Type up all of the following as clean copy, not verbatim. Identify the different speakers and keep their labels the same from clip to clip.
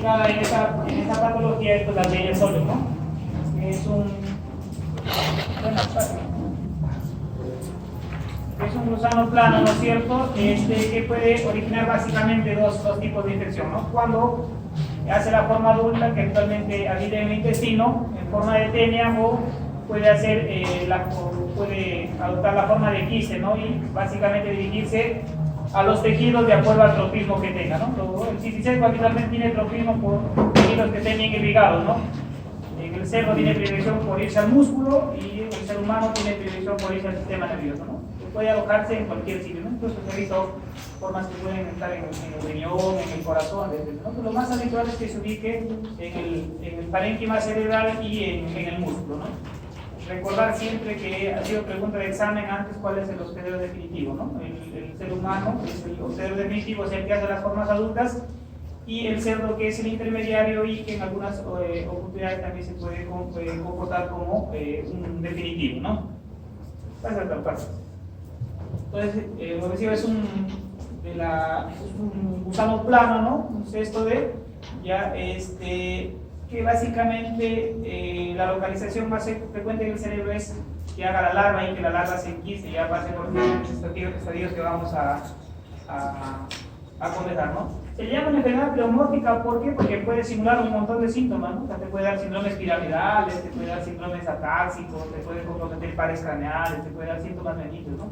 Speaker 1: indicada en esa patología es pues, la tenia sóleo, ¿no? Es un gusano plano, ¿no es cierto? Que puede originar básicamente dos tipos de infección, ¿no? Cuando hace la forma adulta, que actualmente habita en el intestino, en forma de tenia, o puede adoptar la forma de quiste, ¿no? Y básicamente dirigirse a los tejidos de acuerdo al tropismo que tenga, ¿no? El cisticerco habitualmente tiene tropismo por tejidos que estén bien irrigados, ¿no? El cerdo tiene predilección por irse al músculo y el ser humano tiene predilección por irse al sistema nervioso, ¿no? Puede alojarse en cualquier sitio, ¿no? Incluso se ha visto formas que pueden estar en el riñón, en el corazón, etc., ¿no? Pero lo más habitual es que se ubique en el parénquima cerebral y en el músculo, ¿no? Recordar siempre que ha sido pregunta de examen antes cuál es el hospedero definitivo, ¿no? El ser humano es el hospedero definitivo, es el que hace las formas adultas, y el cerdo que es el intermediario y que en algunas oportunidades también se puede comportar como un definitivo, ¿no? Pasa tal paso. Entonces, lo que decía es un gusano plano, ¿no? Un cesto que básicamente la localización más frecuente en el cerebro es que haga la larva y que la larva se enquiste, ya pase por los estadios que vamos a conversar, ¿no? Se llama una enfermedad pleomórfica, ¿por qué? Porque puede simular un montón de síntomas, ¿no? O sea, te puede dar síndromes piramidales, te puede dar síndromes atáxicos, te puede comprometer pares craneales, te puede dar síntomas benignos, ¿no?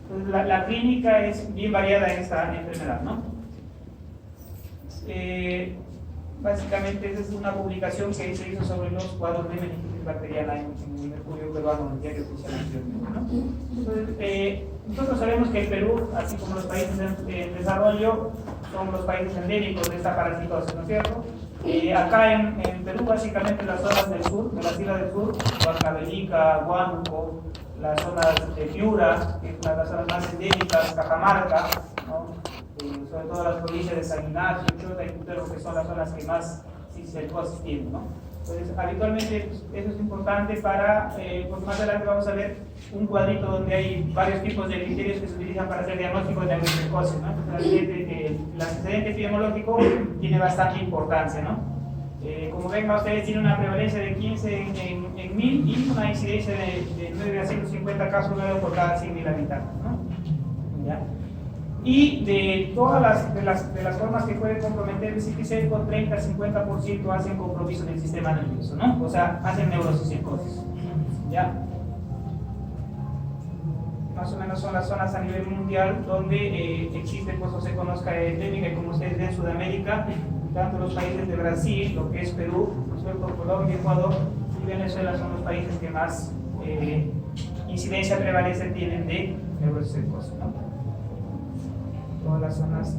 Speaker 1: Entonces, la clínica es bien variada en esta enfermedad, ¿no? Básicamente, esa es una publicación que se hizo sobre los cuadros de meningitis bacteriana en el Mercurio Peruano, en el diario oficial, ¿no? Entonces, nosotros sabemos que el Perú, así como los países en desarrollo, son los países endémicos de esta parasitosis, ¿no es cierto? Acá en Perú, básicamente las zonas del sur, de las islas del sur, Huancavelica, Huánuco, las zonas de Piura, que son las zonas más endémicas, Cajamarca, ¿no? Sobre todo las provincias de San Ignacio, Chota y Putumayo, que son las zonas que más cisticercosis tienen, ¿no? Entonces, habitualmente pues, eso es importante para, porque más adelante vamos a ver un cuadrito donde hay varios tipos de criterios que se utilizan para hacer diagnóstico de cisticercosis, ¿no? El antecedente epidemiológico tiene bastante importancia, ¿no? Como ven, ustedes tienen una prevalencia de 15 en 1000 y una incidencia de 9 a 150 casos nuevos por cada 100.000 habitantes, ¿no? ¿Ya? Y de todas las formas que pueden comprometer el cisticerco, 30-50% hacen compromiso del sistema nervioso, ¿no? O sea, hacen neurocisticercosis, ¿ya? Más o menos son las zonas a nivel mundial donde existe, pues, o se conozca endémica, y como ustedes ven, Sudamérica, tanto los países de Brasil, lo que es Perú, ¿no es cierto? Colombia, Ecuador y Venezuela son los países que más incidencia prevalece tienen de neurocisticercosis, ¿no? Todas las zonas.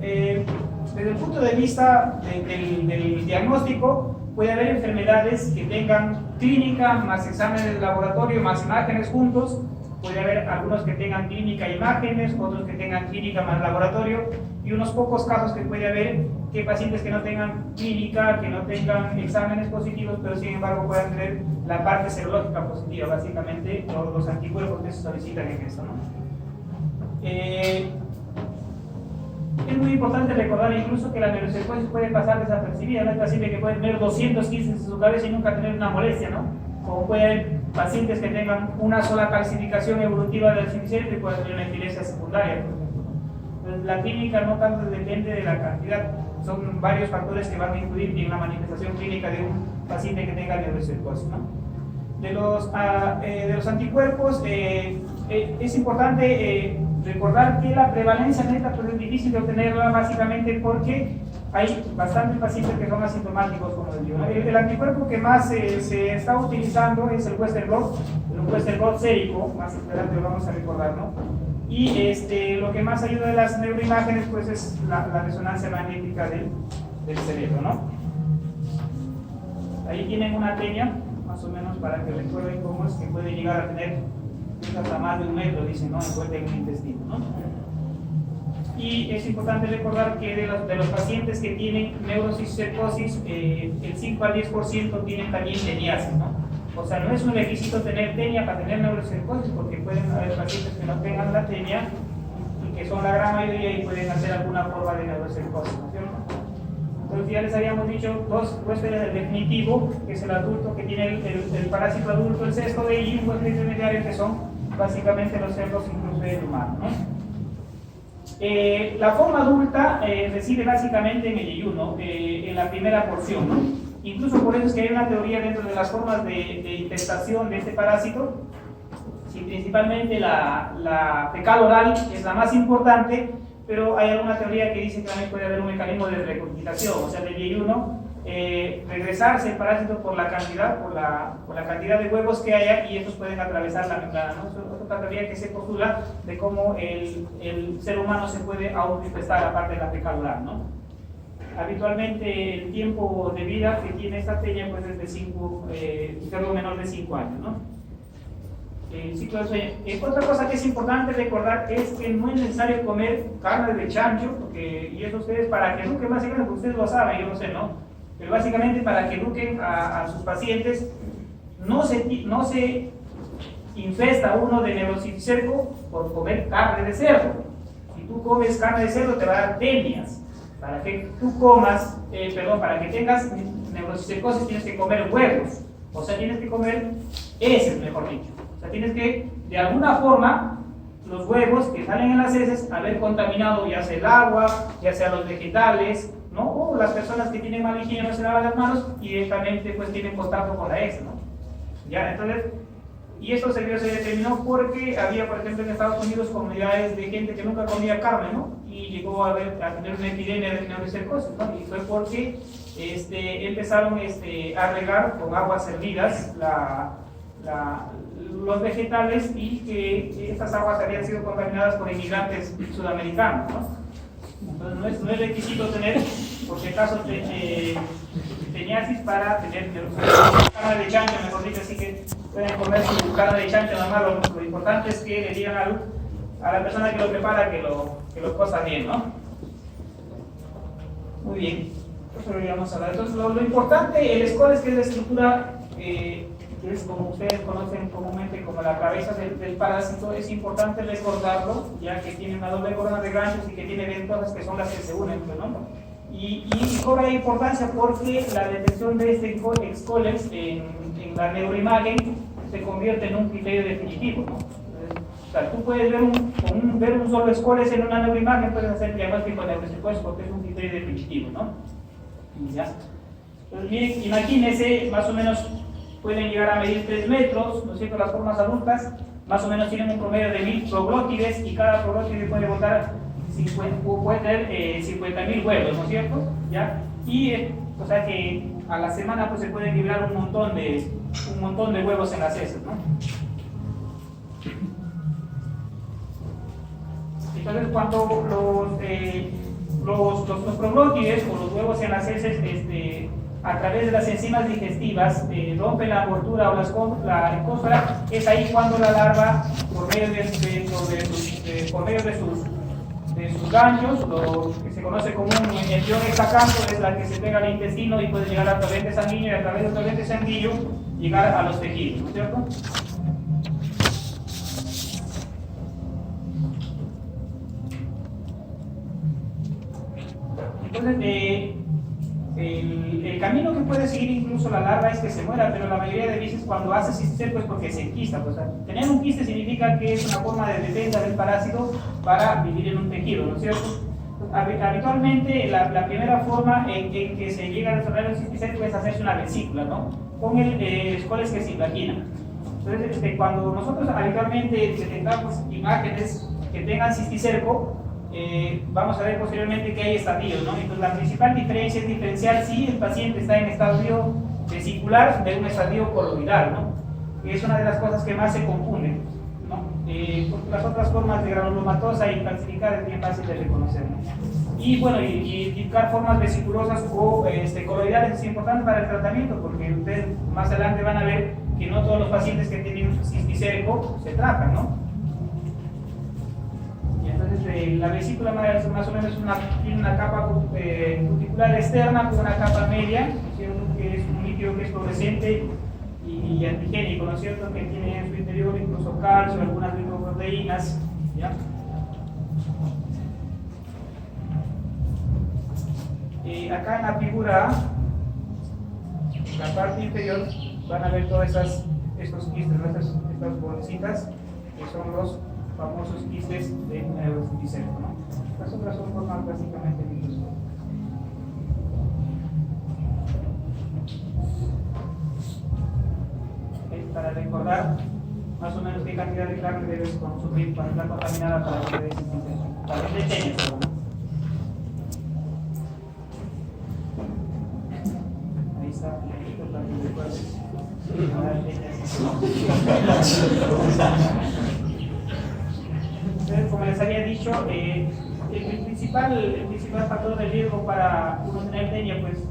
Speaker 1: Desde el punto de vista del diagnóstico, puede haber enfermedades que tengan clínica más exámenes de laboratorio más imágenes juntos. Puede haber algunos que tengan clínica e imágenes, otros que tengan clínica más laboratorio, y unos pocos casos que puede haber que pacientes que no tengan clínica, que no tengan exámenes positivos, pero sin embargo puedan tener la parte serológica positiva, básicamente los anticuerpos que se solicitan en esto, ¿no? Es muy importante recordar incluso que la neurocisticercosis puede pasar desapercibida. No es paciente que puede tener 200 quistes en su cabeza y nunca tener una molestia, ¿no? Como puede haber pacientes que tengan una sola calcificación evolutiva del cisticerco y pueden tener una epilepsia secundaria, por ejemplo. Entonces, la clínica no tanto depende de la cantidad, son varios factores que van a influir en la manifestación clínica de un paciente que tenga neurocisticercosis, ¿no? De los anticuerpos, es importante recordar que la prevalencia neta pues, es difícil de obtenerla, básicamente porque hay bastantes pacientes que son asintomáticos, como les digo. El anticuerpo que más se está utilizando es el Western blot sérico, más adelante lo vamos a recordar, ¿no? Y lo que más ayuda de las neuroimágenes pues, es la resonancia magnética del cerebro, ¿no? Ahí tienen una tenia, más o menos para que recuerden cómo es que puede llegar a tener hasta más de 1 metro, dicen, ¿no? Envuelta en el intestino, ¿no? Y es importante recordar que de los pacientes que tienen neurocisticercosis, el 5 al 10% tienen también teniasis, ¿no? O sea, no es un requisito tener tenia para tener neurocisticercosis, porque pueden haber pacientes que no tengan la tenia y que son la gran mayoría y pueden hacer alguna forma de neurocisticercosis, ¿no es cierto? Entonces ya les habíamos dicho dos huéspedes del definitivo, que es el adulto que tiene el parásito adulto, el cestoide, y un huésped intermediario que son básicamente los cerdos, incluso el humano, ¿no? La forma adulta reside básicamente en el yeyuno, en la primera porción, ¿no? Incluso por eso es que hay una teoría dentro de las formas de infestación de este parásito. Sí, principalmente la fecal oral es la más importante, pero hay alguna teoría que dice que también puede haber un mecanismo de recapitulación, o sea, del yeyuno, regresarse el parásito por la cantidad, por la cantidad de huevos que haya, y estos pueden atravesar la membrana, ¿no? Es otra teoría que se postula de cómo el ser humano se puede autoinfestar aparte de la fecal oral, ¿no? Habitualmente el tiempo de vida que tiene esta teña pues es de algo menor de 5 años, ¿no? Ciclo de sueño. Otra cosa que es importante recordar es que no es necesario comer carne de chancho, y eso ustedes para que eduquen, básicamente, porque ustedes lo saben, yo no sé, ¿no? Pero básicamente para que eduquen a sus pacientes, no se infesta uno de neurocisticerco por comer carne de cerdo. Si tú comes carne de cerdo te va a dar tenias. Para que tú comas, para que tengas neurocisticercosis tienes que comer huevos, o sea, tienes que comer heces, mejor dicho. O sea, tienes que, de alguna forma, los huevos que salen en las heces, haber contaminado ya sea el agua, ya sea los vegetales, ¿no? O las personas que tienen mala higiene no se lavan las manos y directamente pues tienen contacto con la heces, ¿no? Ya, entonces, y esto se determinó porque había, por ejemplo, en Estados Unidos comunidades de gente que nunca comía carne, ¿no? Y llegó a tener una epidemia de neurocisticercosis, ¿no? Y fue porque empezaron a regar con aguas hervidas los vegetales, y que estas aguas habían sido contaminadas por inmigrantes sudamericanos, ¿no? Entonces no es requisito tener, por si acaso, teniasis para tener carne de chancho, mejor dicho, así que pueden comer su carne de chancho normal. Lo importante es que le digan a la persona que lo prepara que lo cosa bien, ¿no? Muy bien, eso lo íbamos a hablar. Entonces lo importante, el escol es que es la estructura que es como ustedes conocen comúnmente como la cabeza del parásito. Es importante recordarlo, ya que tiene una doble corona de ganchos y que tiene ventosas que son las que se unen, ¿no? Y cobra importancia porque la detección de este excólex en la neuroimagen se convierte en un criterio definitivo, ¿no? O sea, tú puedes ver un solo excólex en una neuroimagen, puedes hacer el diagnóstico de neurocisticercosis porque es un criterio definitivo, ¿no? Y ya. Entonces, miren, imagínense, más o menos pueden llegar a medir 3 metros, ¿no es cierto? Las formas adultas más o menos tienen un promedio de 1000 proglótides, y cada proglótide puede botar puede tener 50.000 huevos, ¿no es cierto? ¿Ya? Y o sea que a la semana pues se pueden liberar un montón de huevos en las heces, ¿no? Entonces cuando los proglótides o los huevos en las heces a través de las enzimas digestivas rompen la envoltura o la ecósfera, es ahí cuando la larva, por medio de sus ganchos, lo que se conoce como un embrión hexacanto, es la que se pega al intestino y puede llegar al torrente sanguíneo, y a través del torrente sanguíneo llegar a los tejidos, ¿no es cierto? Entonces, el camino que puede seguir incluso la larva es que se muera, pero la mayoría de veces cuando hace cisticerco es porque se enquista. Pues, tener un quiste significa que es una forma de defensa del parásito para vivir en un tejido, ¿no es cierto? Habitualmente la primera forma en que se llega a desarrollar el cisticerco es hacerse una vesícula, ¿no? Con el escoles que se imagina. Entonces, cuando nosotros habitualmente detectamos imágenes que tengan cisticerco, vamos a ver posteriormente que hay estadios, ¿no? Entonces la principal diferencia es diferenciar si el paciente está en estadio vesicular de un estadio coloidal, ¿no? Que es una de las cosas que más se confunden, ¿no? Porque las otras formas de granulomatosa y calcificar es bien fácil de reconocer, ¿no? Y bueno, y indicar formas vesiculosas o coloidales es importante para el tratamiento, porque ustedes más adelante van a ver que no todos los pacientes que tienen cisticerco se tratan, ¿no? Entonces, la vesícula más o menos tiene una capa cuticular externa con una capa media, ¿no es cierto? Que es un líquido que es fluorescente y antigénico, ¿no es cierto? Que tiene en su interior incluso calcio, algunas glicoproteínas, ¿ya? Acá en la figura A, en la parte inferior, van a ver todas estos quistes, estas bolsitas, que son los famosos quistes de neurociticerco, ¿no? Las otras son formas básicamente microscópicas. Para recordar más o menos qué cantidad de carne debes consumir para estar contaminada para que debes para que te teñas, ¿no? Ahí está, para que recuerdes. Entonces, como les había dicho, el principal factor de riesgo para uno tener teña, pues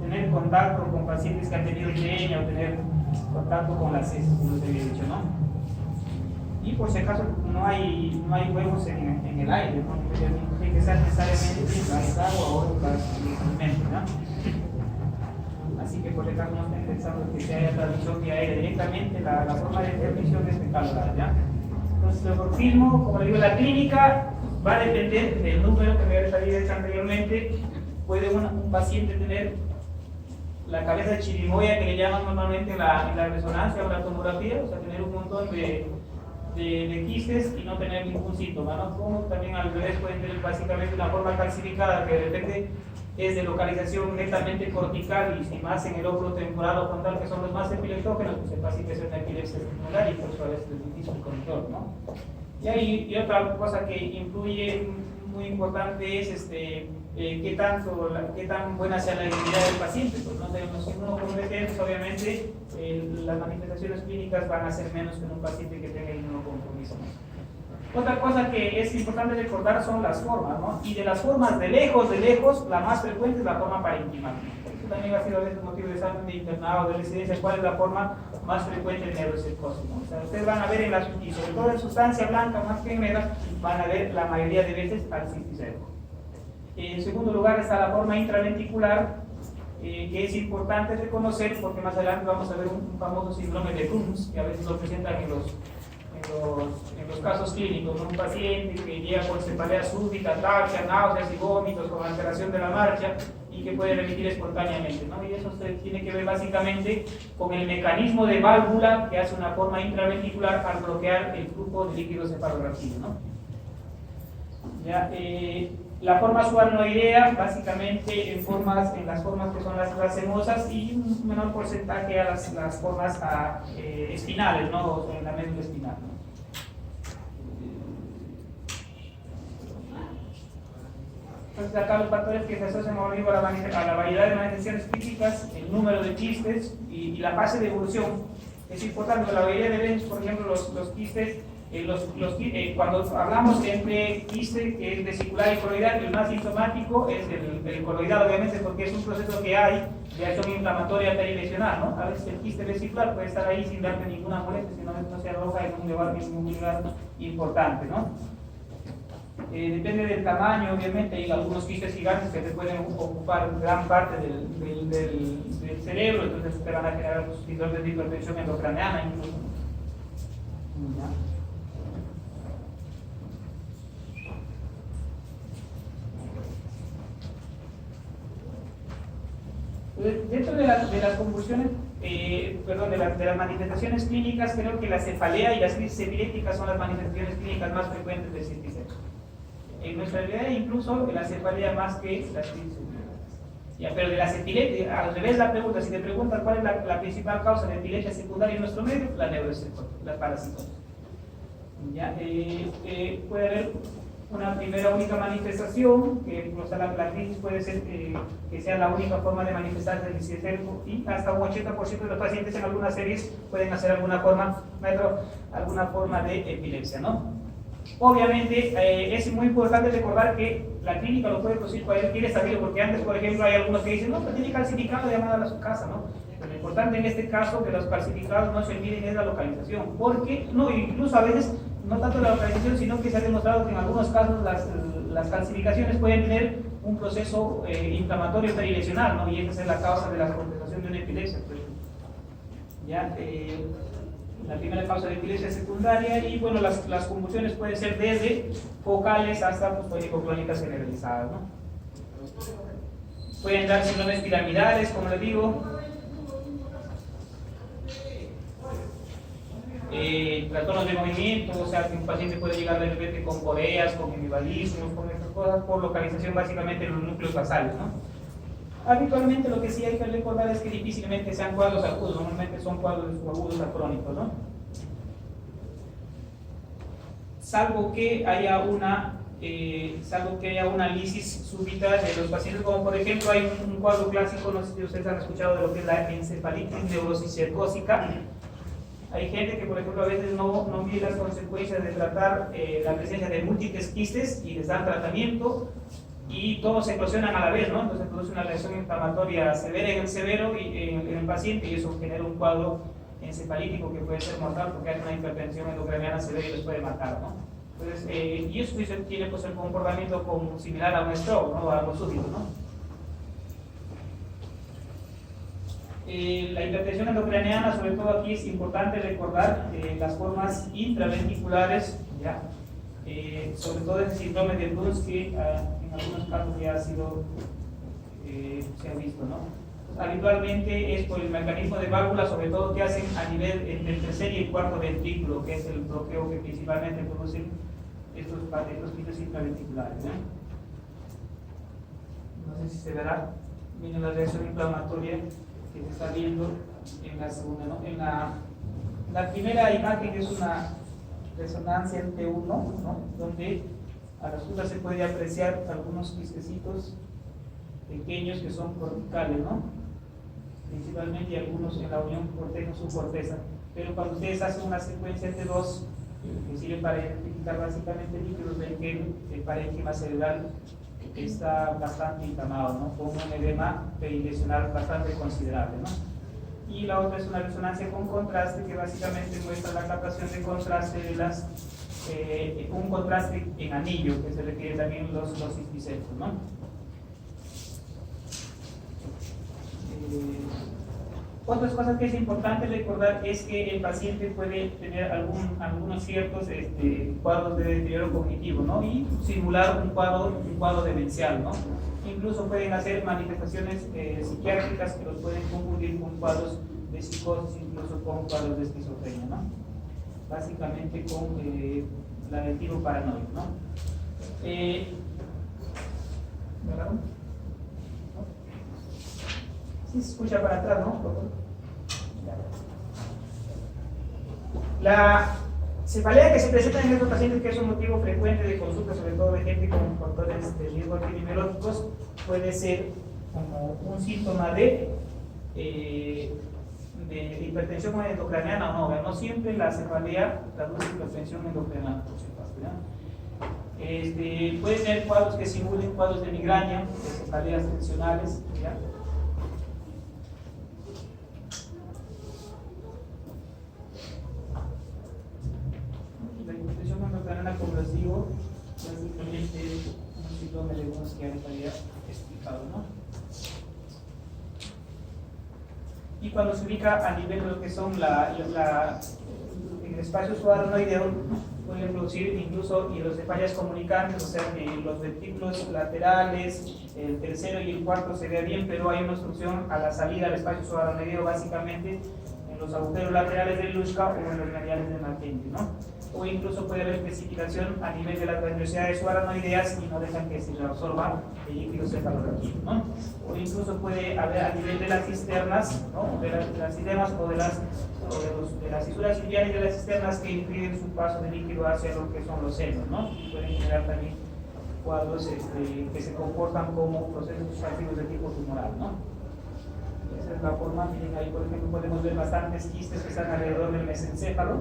Speaker 1: tener contacto con pacientes que han tenido teña o tener contacto con las heces, como les había dicho, ¿no? Y por si acaso no hay huevos en el aire, ¿no? Tiene que ser necesariamente las agua o los alimentos, ¿no? Así que por si acaso no estén pensando que se haya transmisión vía aire directamente, la forma de transmisión es fecal-oral, ¿ya? Entonces, el morfismo, como le digo, la clínica va a depender del número que me había dicho anteriormente. Puede un paciente tener la cabeza de chirimoya, que le llaman normalmente en la resonancia o la tomografía, o sea, tener un montón de quistes y no tener ningún síntoma, ¿no? Como también al revés pueden tener básicamente una forma calcificada que de repente es de localización netamente cortical y sin más en el óvulo temporal o frontal, que son los más epileptógenos, pues el paciente es una epilepsia estimular y por eso a veces es difícil control, ¿no? Y otra cosa que influye muy importante es qué tan buena sea la imunidad del paciente. Pues no tenemos inmunocomprometentes, obviamente las manifestaciones clínicas van a ser menos que en un paciente que tenga inmunocompromiso. Otra cosa que es importante recordar son las formas, ¿no? Y de las formas de lejos, la más frecuente es la forma parenquimal. Esto también ha sido a veces motivo de examen de internado, de residencia, cuál es la forma más frecuente de neurocercosis, ¿no? O sea, ustedes van a ver y sobre todo en sustancia blanca, más que en negra, van a ver la mayoría de veces al cisticerco. En segundo lugar está la forma intraventricular, que es importante reconocer porque más adelante vamos a ver un famoso síndrome de Crohn, que a veces lo presentan en los casos clínicos, ¿no? Un paciente que llega con cefalea súbita, ataxia, náuseas y vómitos, con alteración de la marcha y que puede remitir espontáneamente, ¿no? Y eso tiene que ver básicamente con el mecanismo de válvula que hace una forma intraventricular al bloquear el flujo de líquido cefalorraquídeo, ¿no? Ya, la forma subaracnoidea, básicamente en las formas que son las racemosas y un menor porcentaje a las formas espinales, ¿no? O sea, en la médula espinal, ¿no? Entonces acá los factores que se asocian a la variedad de manifestaciones físicas, el número de quistes y la fase de evolución. Es importante, la mayoría de veces, por ejemplo, los quistes, cuando hablamos entre quiste que es vesicular y coloidal, el más sintomático es el coloidal, obviamente, porque es un proceso que hay de acción inflamatoria perilesional, ¿no? A veces el quiste vesicular puede estar ahí sin darte ninguna molestia, si no se aloja en un lugar importante, ¿no? Depende del tamaño, obviamente, hay algunos quistes gigantes que te pueden ocupar gran parte del cerebro, entonces te van a generar síndromes de hipertensión endocraneana incluso. ¿Ya? Dentro de las convulsiones, de las manifestaciones clínicas, creo que la cefalea y las crisis epilépticas son las manifestaciones clínicas más frecuentes del cisticerco. En nuestra realidad, incluso la cefalea más que las crisis epilépticas. Pero de las epilepsias, al revés la pregunta, si te preguntas cuál es la principal causa de epilepsia secundaria en nuestro medio, la neurocercosis, la parasitosis. ¿Ya? Puede haber una primera única manifestación, que la crisis puede ser que sea la única forma de manifestarse del cisticerco, y hasta un 80% de los pacientes en algunas series pueden hacer alguna forma de epilepsia, ¿no? Obviamente es muy importante recordar que la clínica lo puede producir cualquier estadio, porque antes, por ejemplo, hay algunos que dicen, no, pero tiene calcificado, llamada a su casa, ¿no? Pero lo importante en este caso de los calcificados no se olviden es la localización, porque, no, incluso a veces, no tanto la localización, sino que se ha demostrado que en algunos casos las calcificaciones pueden tener un proceso inflamatorio perilesional, ¿no? Y esa es la causa de la compensación de una epilepsia, pues. ¿Ya? La primera causa de epilepsia secundaria, y bueno, las convulsiones pueden ser desde focales hasta crónicas generalizadas, ¿no? Pueden dar síndromes piramidales, como les digo. Trastornos de movimiento, o sea que un paciente puede llegar de repente con coreas, con hemibalismos, con estas cosas, por localización básicamente en los núcleos basales, ¿no? Habitualmente lo que sí hay que recordar es que difícilmente sean cuadros agudos, normalmente son cuadros subagudos a crónicos, ¿no? Salvo que haya una lisis súbita de los pacientes, como por ejemplo hay un cuadro clásico, no sé si ustedes han escuchado de lo que es la encefalitis neurocicercósica. Hay gente que, por ejemplo, a veces no mide las consecuencias de tratar la presencia de múltiples quistes y les dan tratamiento y todos se eclosionan a la vez, ¿no? Entonces produce una reacción inflamatoria severa en el severo y en el paciente y eso genera un cuadro encefalítico que puede ser mortal porque hay una hipertensión endocraniana severa y les puede matar, ¿no? Entonces, y eso tiene pues, el comportamiento como similar a un stroke, ¿no? A algo súbito, ¿no? La hipertensión endocraniana, sobre todo aquí es importante recordar las formas intraventriculares, ¿ya? Sobre todo el síndrome de Bruns que en algunos casos ya se ha visto, ¿no? Habitualmente es por el mecanismo de válvulas, sobre todo que hacen a nivel entre el tercer y el cuarto ventrículo, que es el bloqueo que principalmente producen estos quistes intraventriculares, ¿no? No sé si se verá, viene la reacción inflamatoria que se está viendo en la segunda, ¿no? En la primera imagen es una resonancia en T1, ¿no? Donde a la altura se puede apreciar algunos quistecitos pequeños que son corticales, ¿no? Principalmente y algunos en la unión cortejo-subcorteza. Pero cuando ustedes hacen una secuencia entre dos que sirve para identificar básicamente líquidos, ven que el parénquima cerebral está bastante inflamado, ¿no? Con un edema perilesional bastante considerable, ¿no? Y la otra es una resonancia con contraste que básicamente muestra la captación de contraste de un contraste en anillo que se refiere también los cisbiceptos, ¿no? Otras cosas que es importante recordar es que el paciente puede tener algunos ciertos cuadros de deterioro cognitivo, ¿no? Y simular un cuadro demencial, ¿no? Incluso pueden hacer manifestaciones psiquiátricas que los pueden confundir con cuadros de psicosis, incluso con cuadros de esquizofrenia, ¿no? Básicamente con la del tipo paranoico, ¿no? ¿Verdad? Sí se escucha para atrás, ¿no? La cefalea que se presenta en estos pacientes, que es un motivo frecuente de consulta, sobre todo de gente con factores de riesgo epidemiológicos, puede ser como un síntoma de hipertensión endocraniana o no. No siempre la cefalea traduce hipertensión endocraniana, por si acaso, ¿ya? Puede tener cuadros que simulen cuadros de migraña, de cefaleas tensionales, ¿ya? Como les digo, básicamente un síndrome de Bruns que ya les había explicado, ¿no? Y cuando se ubica a nivel de lo que son en el espacio subaranoideo, pueden producir incluso hidrocefalias comunicantes, o sea que los ventrículos laterales, el tercero y el cuarto se ve bien, pero hay una obstrucción a la salida al espacio subaranoideo, básicamente en los agujeros laterales del Luschka o en los mediales de Martensky, ¿no? O incluso puede haber especificación a nivel de las gangliosidades subaranoideas y no dejan que se reabsorba el líquido cefalorraquídeo, ¿no? O incluso puede haber a nivel de las cisternas, ¿no? De las cisternas o de las fisuras iliares de las cisternas que impiden su paso de líquido hacia lo que son los senos, ¿no? Y pueden generar también cuadros que se comportan como procesos sustantivos de tipo tumoral, ¿no? Esa es la forma. Miren, ahí por ejemplo podemos ver bastantes quistes que están alrededor del mesencéfalo,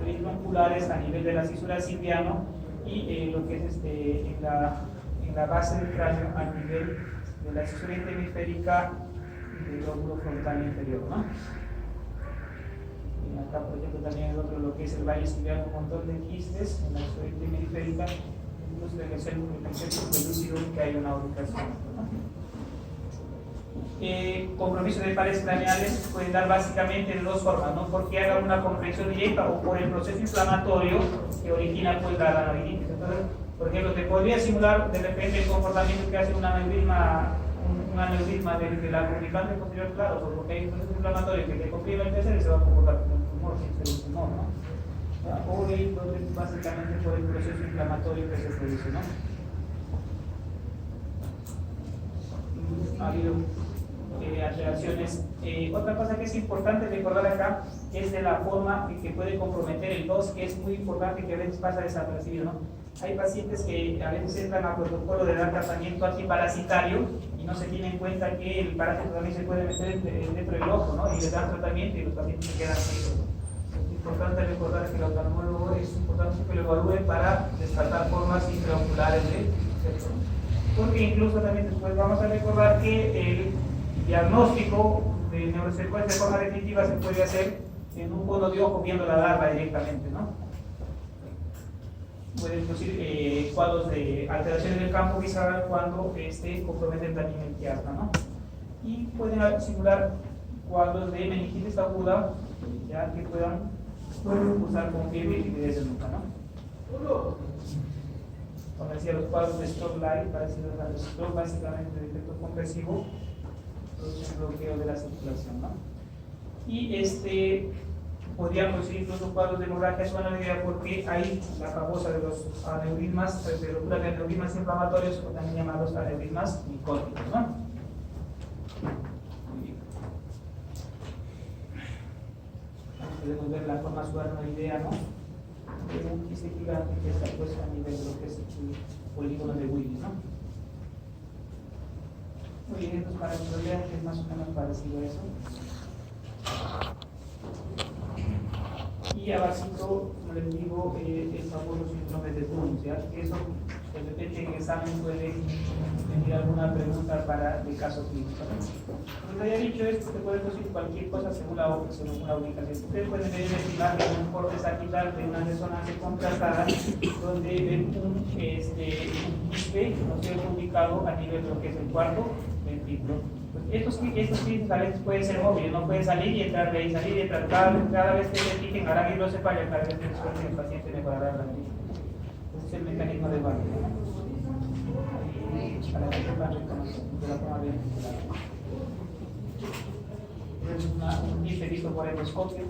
Speaker 1: triangulares a nivel de la cisura silviano y lo que es en la base del cráneo a nivel de la cisura interhemisférica del lóbulo frontal inferior, ¿no? Y acá por ejemplo también el otro, lo que es el valle silviano, un montón de quistes en la cisura interhemisférica, incluso en el centro pelúcido que hay una ubicación, ¿no? Compromiso de pares craneales pueden dar básicamente de dos formas, ¿no? Porque haga una compresión directa o por el proceso inflamatorio que origina pues la aranoiditis. Entonces, por ejemplo, te podría simular de repente el comportamiento que hace un aneurisma de la lubricante posterior, claro, porque hay un proceso inflamatorio que te comprime el PC y se va a comportar como un tumor, sin ser un tumor, ¿no? O básicamente por el proceso inflamatorio que se produce, ¿no? Ha habido alteraciones. Otra cosa que es importante recordar acá es de la forma que puede comprometer el 2, que es muy importante, que a veces pasa desapercibido, ¿no? Hay pacientes que a veces entran a protocolo de dar tratamiento antiparasitario y no se tiene en cuenta que el parásito también se puede meter dentro del ojo, ¿no? Y les dan tratamiento y los pacientes se quedan ciegos. Es importante recordar que el oftalmólogo es importante que lo evalúe para descartar formas intraoculares de infección. Porque incluso también después vamos a recordar que el diagnóstico de neurocercosis de forma definitiva se puede hacer en un cono de ojo viendo la larva directamente, ¿no? Pueden producir cuadros de alteraciones del campo visual cuando comprometen también el quiasma, ¿no? Y pueden simular cuadros de meningitis aguda, ya que puedan usar con fiebre y rigidez de nuca, ¿no? Como decía, los cuadros de stroke light, parecidos a los stroke, básicamente de efecto compresivo, producen bloqueo de la circulación, ¿no? Y podrían producir incluso cuadros de hemorragia subaracnoidea porque hay la famosa de los aneurismas, de locura de aneurismas inflamatorios, o también llamados aneurismas micóticos, ¿no? Podemos ver la forma subaracnoidea, ¿no? De un quiste gigante que está puesto a nivel de lo que es el polígono de Willis, ¿no? Muy bien, entonces para que lo vean que es más o menos parecido a eso. Y abajito, como les digo, el famoso síndrome de Bruns, ¿ya? Eso, de repente en el examen puede venir alguna pregunta de caso clínico, ¿no? Como ya he dicho, esto se puede decir cualquier cosa según la ubicación. Ustedes pueden ver estimar un corte sagital de una resonancia contrastada donde ven un quiste, ¿no sé?, ubicado a nivel de lo que es el cuarto ventrículo. Estos quistes a veces pueden ser móviles, no pueden salir y entrar de ahí, salir y entrar. Cada vez que se piquen harán hidrocefalia, cada vez que se el paciente mejorará la medicina. Ese es el mecanismo de barrio, para que sepan reconocer de la forma bien. Es un quiste visto por endoscopio.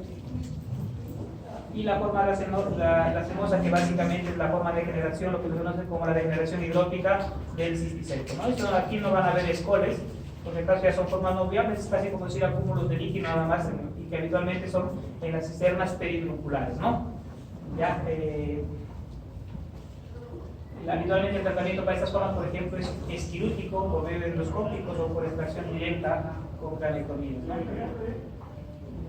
Speaker 1: Y la forma lacemosa, que básicamente es la forma de degeneración, lo que se conoce como la degeneración hidrópica del cisticerco, ¿no? Esto aquí no van a ver escoles, porque en caso ya son formas no viables, es casi como decir acúmulos de líquido nada más, y que habitualmente son en las cisternas perivinculares, ¿no? Ya, habitualmente el tratamiento para estas formas, por ejemplo, es quirúrgico, por medio de endoscópicos o por extracción directa con craniotomías, ¿no?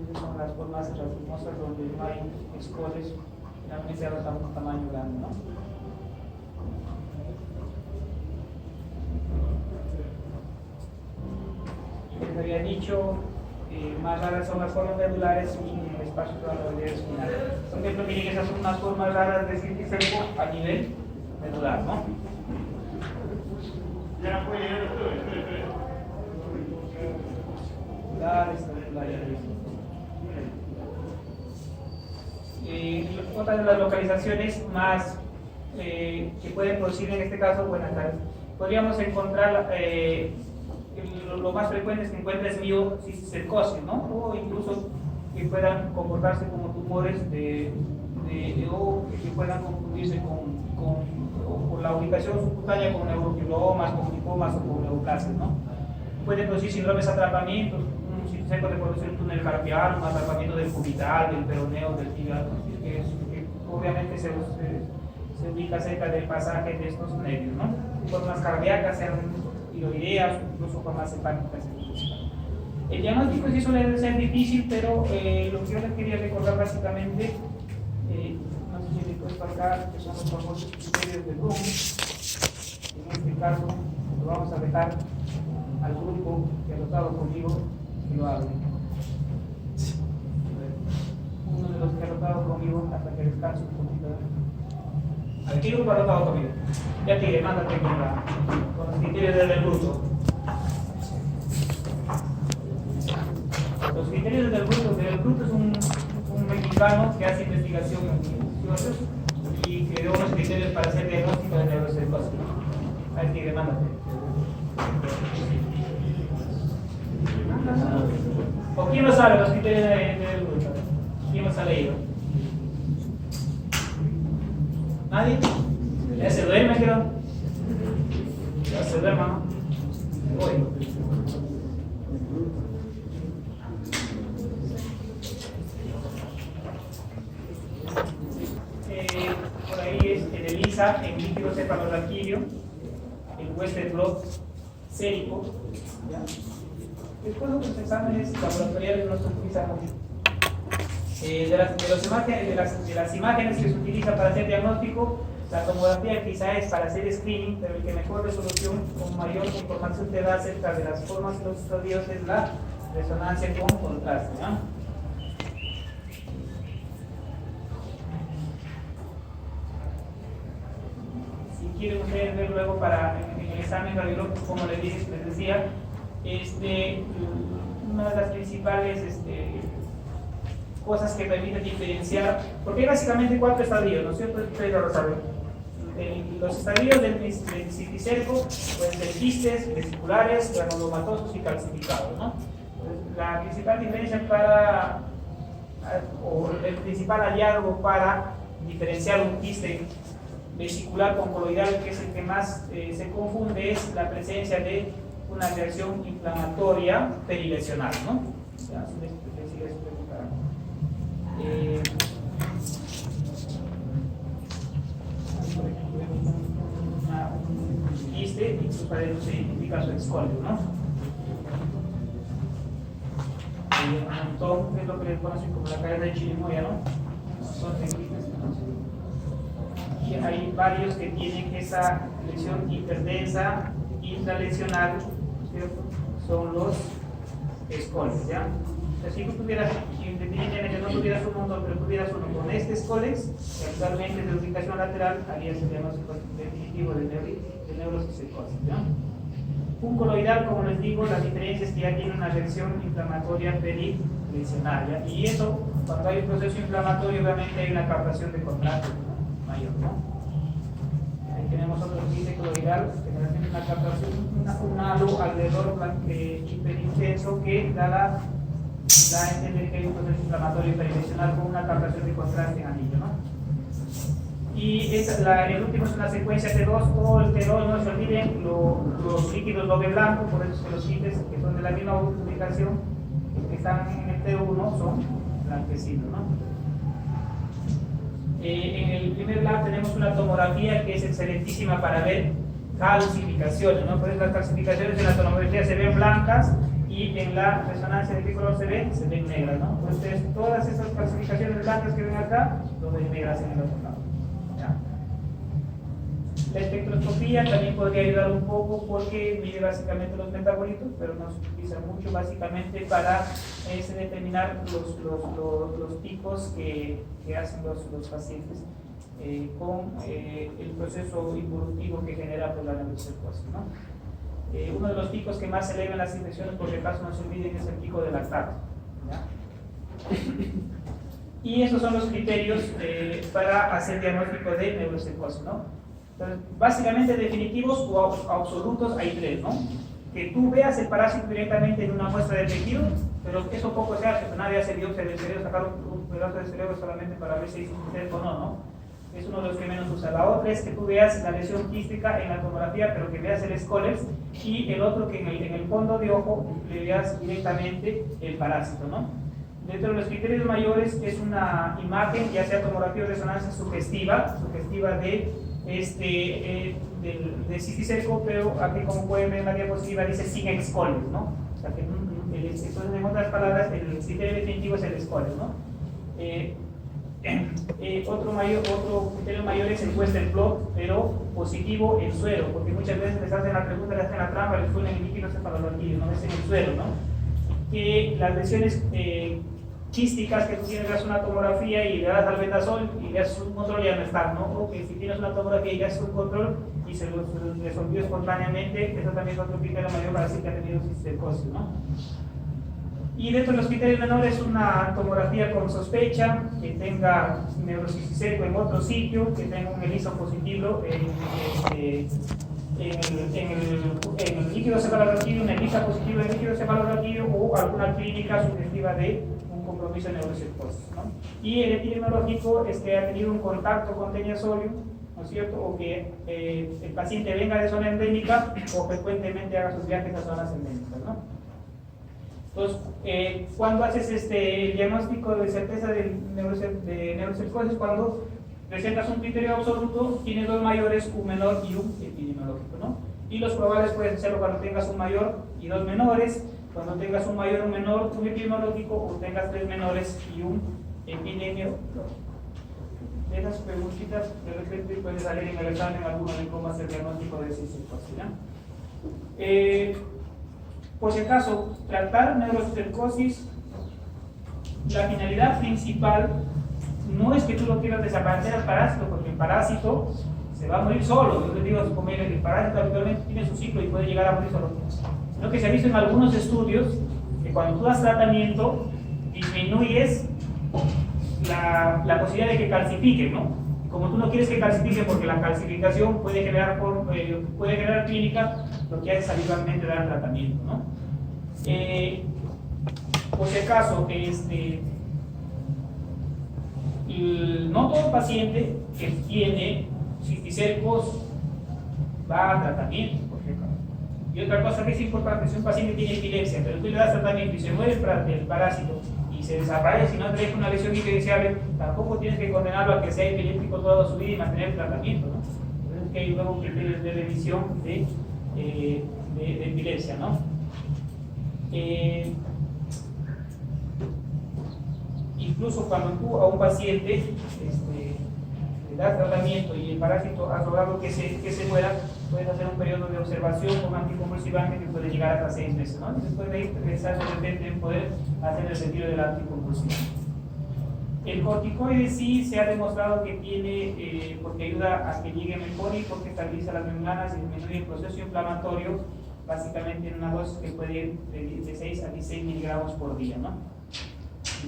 Speaker 1: Estas son las formas racemosas donde no hay escoles, generalmente adoptan un tamaño grande, ¿no? Les había dicho, más raras son las formas medulares y el espacio de la rodilla espinal. Por ejemplo, miren, esas son unas formas raras de cisticerco a nivel medular, ¿no? Otra de las localizaciones más que pueden producir en este caso, buenas tardes, podríamos encontrar lo más frecuente es que encuentres miocisticercosis, ¿no? O incluso que puedan comportarse como tumores o que puedan confundirse con la ubicación subcutánea con neurofibromas, con lipomas o con neoplasias, ¿no? Puede producir síndromes de atrapamientos, un cisticerco puede producir un túnel carpiano, un atrapamiento del cubital, del peroneo, del tibial, que obviamente se ubica cerca del pasaje de estos nervios, ¿no? Formas cardíacas, sean tiroideas, incluso formas hepáticas. El diagnóstico sí suele ser difícil, pero lo que yo les quería recordar básicamente, no sé si he puesto acá, que son los famosos criterios de Bloom. En este caso, lo vamos a dejar al grupo que ha anotado conmigo que lo hable. Uno de los que ha anotado conmigo hasta que descanse un poquito. ¿A qué grupo ha anotado conmigo? Ya te diré, mándate con los criterios del bruto. Los criterios del bruto es un mexicano que hace investigación en y creó unos criterios para hacer diagnóstico de neurocercosis. A ver, tigre, mándate. ¿Quién lo sabe los criterios del grupo? ¿Quién los ha leído? ¿Nadie? Ya se duerme, creo. Ya se duerme, ¿no? Voy. Por ahí es en el ISA, en líquido cefalorraquídeo, el Western blot sérico. Después de otros exámenes laboratoriales no se utiliza mucho. De las imágenes que se utiliza para hacer diagnóstico, la tomografía quizá es para hacer screening, pero el que mejor resolución con mayor información te da acerca de las formas de los estadios es la resonancia con contraste, ¿no? Si quieren ustedes ver luego en el examen radiológico, como les decía, una de las principales cosas que permiten diferenciar, porque hay básicamente 4 estadios, ¿no es cierto? Ustedes ya lo saben. Los estadios del cisticerco pueden ser quistes, vesiculares, granulomatosos y calcificados, ¿no? Entonces, la principal diferencia o el principal hallazgo para diferenciar un quiste vesicular con coloidal, que es el que más se confunde, es la presencia de una reacción inflamatoria perilesional, ¿no? Ya, un quiste, incluso para eso se identifica su escolio, ¿no? Un montón, es lo que les conocen como la cabeza de chirimoya, ¿no? Son quistes, ¿no? Y hay varios que tienen esa lesión hiperdensa, intralesional, ¿cierto? Son los escolios, ¿ya? Si tú tuvieras, independientemente no tuvieras un montón, pero tuvieras uno con este escolex, que actualmente es de ubicación lateral, harías el diagnóstico definitivo de neurocisticercosis, ¿ya? Un coloidal, como les digo, la diferencia es que ya tiene una reacción inflamatoria perilesional, ¿ya? Y eso, cuando hay un proceso inflamatorio, obviamente hay una captación de contraste mayor, ¿no? Ahí tenemos otro quiste coloidal, que tiene una captación, un halo alrededor hiperintenso que da a entender que hay un proceso inflamatorio perilesional con una captación de contraste en anillo, ¿no? Y el último es una secuencia T2 o el T2, no se olviden los líquidos doble blanco, por eso los quistes que son de la misma ubicación que están en el T1 son blanquecinos, ¿no? En el primer lab tenemos una tomografía que es excelentísima para ver calcificaciones, ¿no? Por eso las calcificaciones en la tomografía se ven blancas y en la resonancia de qué color se ven negras, ¿no? Entonces todas esas calcificaciones blancas que ven acá lo ven negras en el otro lado, ¿ya? La espectroscopía también podría ayudar un poco porque mide básicamente los metabolitos, pero no se utiliza mucho básicamente para determinar los picos que hacen los pacientes con el proceso involutivo que genera pues, la neurocistosis, ¿no? Uno de los picos que más se elevan las infecciones, por si acaso no se olviden, es el pico de lactato, ¿ya? Y esos son los criterios para hacer diagnóstico de neurocistosis, ¿no? Entonces, básicamente definitivos o absolutos hay 3, ¿no? Que tú veas el parásito directamente en una muestra de tejido, pero eso poco se hace, nadie hace biopsia del cerebro, sacar un pedazo del cerebro solamente para ver si es un o no, ¿no? Es uno de los que menos usa. La otra es que tú veas la lesión quística en la tomografía, pero que veas el escolex, y el otro que en el fondo de ojo le veas directamente el parásito, ¿no? Dentro de los criterios mayores es una imagen, ya sea tomografía o resonancia sugestiva de cisticerco, pero aquí como pueden ver en la diapositiva dice sin escolex, ¿no? O sea que entonces, en otras palabras, el criterio definitivo es el escolex, ¿no? Otro criterio mayor es el Western blot, pero positivo en suero, porque muchas veces les hacen la pregunta, les hacen la trampa, les ponen el líquido cefalorraquídeo, no es en el suero, ¿no? Que las lesiones quísticas que tú tienes, le das una tomografía y le das albendazol y le haces un control, ya no están, ¿no? O que si tienes una tomografía y le haces un control y se lo resolvió espontáneamente, eso también es otro criterio mayor para decir que ha tenido cisticercosis, ¿no? Y dentro de los criterios menores, una tomografía con sospecha, que tenga neurocisticerco en otro sitio, que tenga un ELISA positivo en el líquido cefalorraquídeo, una ELISA positiva del líquido cefalorraquídeo o alguna clínica sugestiva de un compromiso de neurocercosis, ¿no? Y el epidemiológico es que ha tenido un contacto con teniasolium, ¿no es cierto? O que el paciente venga de zona endémica o frecuentemente haga sus viajes a zonas endémicas, ¿no? Entonces, cuando haces el diagnóstico de certeza de neurocercosis, cuando presentas un criterio absoluto, tienes dos mayores, un menor y un epidemiológico, ¿no? Y los probables puedes hacerlo cuando tengas un mayor y dos menores, cuando tengas un mayor, un menor, un epidemiológico, o tengas tres menores y un epidemiológico. De esas preguntitas, de repente puede salir en el examen alguno de cómo hacer diagnóstico de cisticercosis, ¿no? Por si acaso, tratar neurocercosis, la finalidad principal no es que tú lo quieras desaparecer al parásito, porque el parásito se va a morir solo. Yo les digo, el parásito habitualmente tiene su ciclo y puede llegar a morir solo. Sino que se ha visto en algunos estudios que cuando tú das tratamiento, disminuyes la posibilidad de que calcifiquen, ¿no? Como tú no quieres que calcifique porque la calcificación puede generar clínica, lo que hace es habitualmente dar tratamiento, ¿no? Por si acaso, no todo paciente que tiene cisticercos va a tratamiento, por ejemplo. Y otra cosa que es importante, si un paciente tiene epilepsia, pero tú le das tratamiento y se muere el parásito y se desaparece y no trae una lesión indeseable, tampoco tienes que condenarlo a que sea epiléptico toda su vida y mantener el tratamiento, ¿no? Entonces, que hay luego criterios de revisión de epilepsia, ¿no? Incluso cuando tú a un paciente le das tratamiento y el parásito ha logrado que se muera, puedes hacer un periodo de observación con anticonvulsivante que puede llegar hasta 6 meses, ¿no? Después de ahí regresar de repente en poder hacer el retiro del anticonvulsivante. El corticoide sí se ha demostrado que tiene, porque ayuda a que llegue mejor y porque estabiliza las membranas y disminuye el proceso inflamatorio, básicamente en una dosis que puede ir de 6 a 16 miligramos por día, ¿no?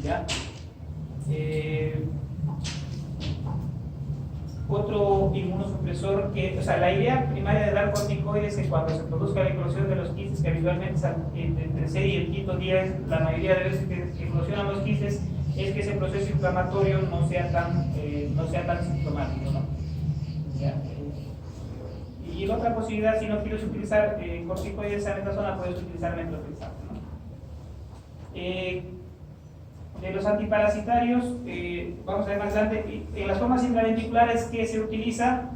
Speaker 1: ¿Ya? Otro inmunosupresor que, o sea, la idea primaria de dar corticoides es que cuando se produzca la eclosión de los quistes, que habitualmente entre el tercer y el quinto día es la mayoría de veces que eclosionan los quistes, es que ese proceso inflamatorio no sea tan sintomático, ¿no? ¿Ya? Y la otra posibilidad, si no quieres utilizar corticoides en esta zona, puedes utilizar metronidazol, ¿no? De los antiparasitarios, vamos a ver más adelante, en las formas intraventriculares que se utiliza,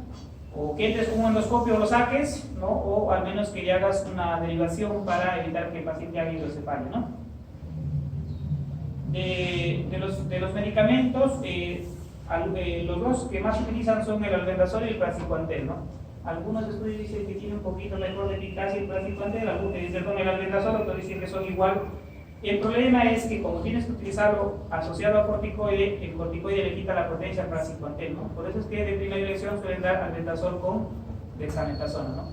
Speaker 1: o que entres con un endoscopio o lo saques, ¿no? O al menos que le hagas una derivación para evitar que el paciente haga hidrocefalia, ¿no? De los medicamentos, los dos que más se utilizan son el albendazol y el praziquantel, ¿no? Algunos estudios dicen que tiene un poquito mejor de eficacia el praziquantel, algunos dicen el albendazol, otros dicen que son igual. El problema es que como tienes que utilizarlo asociado a corticoide, el corticoide le quita la potencia al praziquantel, ¿no? Por eso es que de primera elección suelen dar albendazol con dexametasona, ¿no?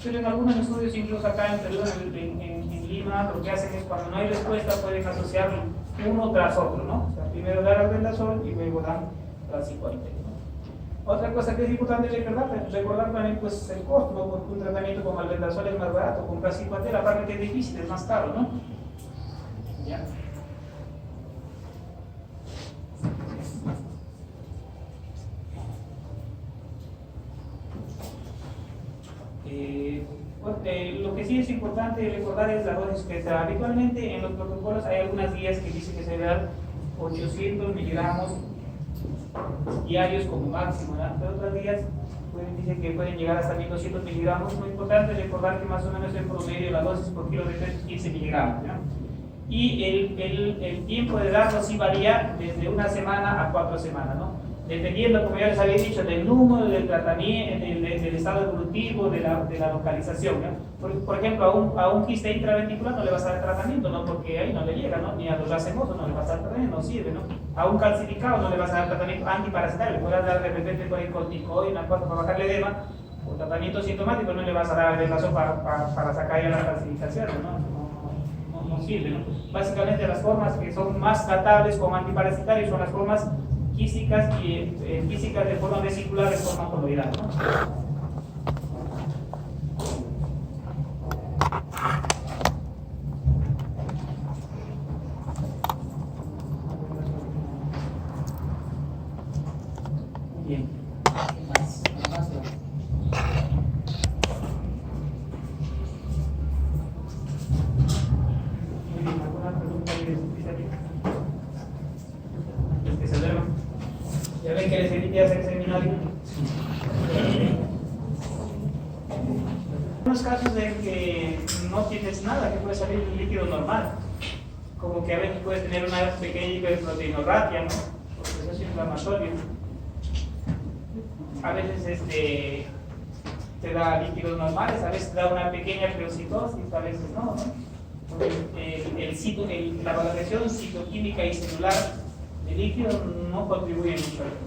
Speaker 1: Pero en algunos estudios, incluso acá en Perú, en Lima, lo que hacen es cuando no hay respuesta pueden asociar uno tras otro, ¿no? O sea, primero dar albendazol y luego dan praziquantel, ¿no? Otra cosa que es importante recordar también pues el costo, ¿no? Porque un tratamiento con albendazol es más barato, con praziquantel aparte que es difícil, es más caro, ¿no? ¿Ya? Lo que sí es importante recordar es la dosis que se da. Habitualmente en los protocolos hay algunas guías que dicen que se debe dar 800 miligramos diarios como máximo, ¿no? Pero otras guías dicen que pueden llegar hasta 1200 miligramos. Lo importante es recordar que más o menos en promedio la dosis por kilo de peso es 15 miligramos, ¿no? Y el tiempo de darlo sí varía desde una semana a 4 semanas, ¿no? Dependiendo, como ya les había dicho, del número, del tratamiento, del estado evolutivo, de la localización, ¿no? Por ejemplo, a un quiste intraventricular no le vas a dar tratamiento, ¿no? Porque ahí no le llega, ¿no? Ni a los racemosos no le vas a dar tratamiento, no sirve, ¿no? A un calcificado no le vas a dar tratamiento antiparasitario, le puedes dar de repente por el corticoide, una cosa para bajarle edema, o tratamiento sintomático no le vas a dar el brazo para sacar ya las calcificaciones, ¿no? No sirve, ¿no? Básicamente las formas que son más tratables con antiparasitarios son las formas físicas y físicas de forma vesicular de forma coloidal, ¿no? líquido que se duerma. Ya ven que les evité hacer seminario. En los casos en que no tienes nada, que puede salir un líquido normal, como que a veces puedes tener una pequeña hiperproteinorragia, ¿no? Porque eso es inflamatorio. A veces te da líquidos normales, a veces te da una pequeña pleocitosis, a veces no, ¿no? La valoración citoquímica y celular de líquido no contribuye mucho a